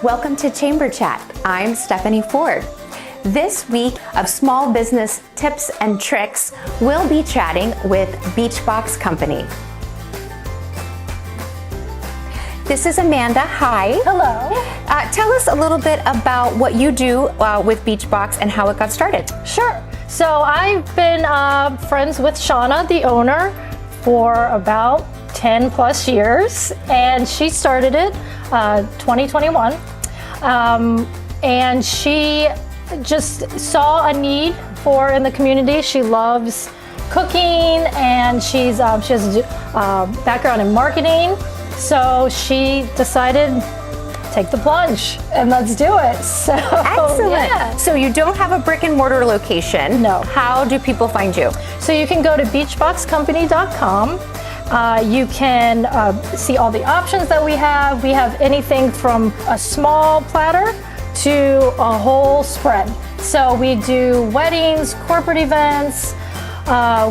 Welcome to Chamber Chat. I'm Stephanie Ford. This week of small business tips and tricks, we'll be chatting with Beachbox Company. This is Amanda. Hi. Hello. Tell us a little bit about what you do with Beachbox and how it got started. Sure. So I've been friends with Shauna, the owner, for about 10 plus years, and she started it 2021, and she just saw a need in the community. She loves cooking, and she has a background in marketing, so she decided take the plunge and let's do it. So excellent. Yeah. So you don't have a brick and mortar location. No. How do people find you? So you can go to beachboxcompany.com. You can see all the options that we have. We have anything from a small platter to a whole spread. So we do weddings, corporate events.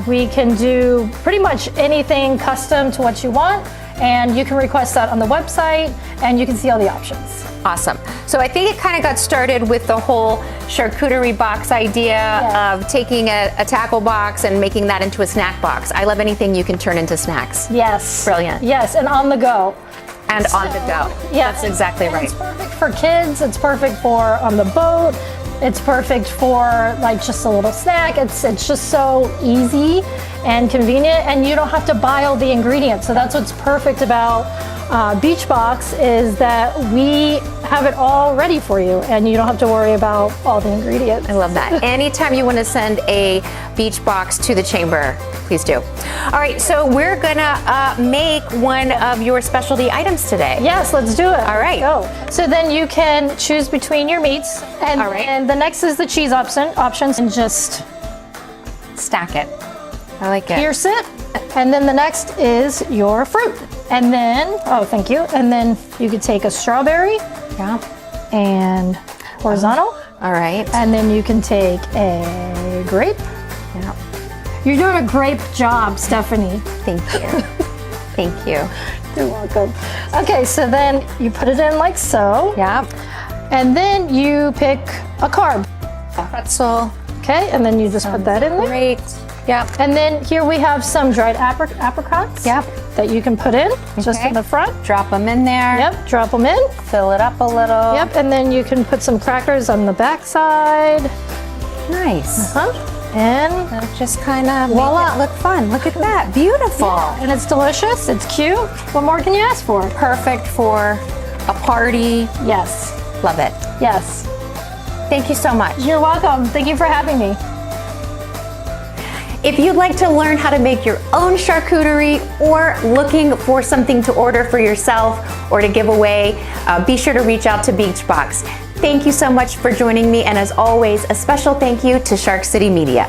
We can do pretty much anything custom to what you want. And you can request that on the website, and you can see all the options. Awesome. So I think it kind of got started with the whole charcuterie box idea of taking a tackle box and making that into a snack box. I love anything you can turn into snacks. Yes. Brilliant. Yes, and on the go. And on the go. Yeah, that's exactly right. It's perfect for kids. It's perfect for on the boat. It's perfect for like just a little snack. It's just so easy and convenient, and you don't have to buy all the ingredients. So that's what's perfect about Beachbox, is that we have it all ready for you, and you don't have to worry about all the ingredients. I love that. Anytime you want to send a Beachbox to the chamber, please do. All right, so we're gonna make one of your specialty items today. Yes, let's do it. All right. Let's go. So then you can choose between your meats, and, all right. And the next is the cheese options, and just stack it. I like it. Pierce it, and then the next is your fruit. And then, oh, thank you. And then you could take a strawberry, and horizontal. All right. And then you can take a grape. Yeah. You're doing a great job, Stephanie. Thank you. Thank you. You're welcome. Okay, so then you put it in like so. Yeah. And then you pick a carb. Pretzel. Okay, and then you just put that in there. Great. Yep. And then here we have some dried apricots. Yep. That you can put in just in the front. Drop them in there. Yep, drop them in. Fill it up a little. Yep, and then you can put some crackers on the back side. Nice. And that'll just kind of voila. Make it look fun. Look at that. Beautiful. Yeah, and it's delicious. It's cute. What more can you ask for? Perfect for a party. Yes. Love it. Yes. Thank you so much. You're welcome. Thank you for having me. If you'd like to learn how to make your own charcuterie, or looking for something to order for yourself or to give away, be sure to reach out to Beachbox. Thank you so much for joining me, and as always, a special thank you to Shark City Media.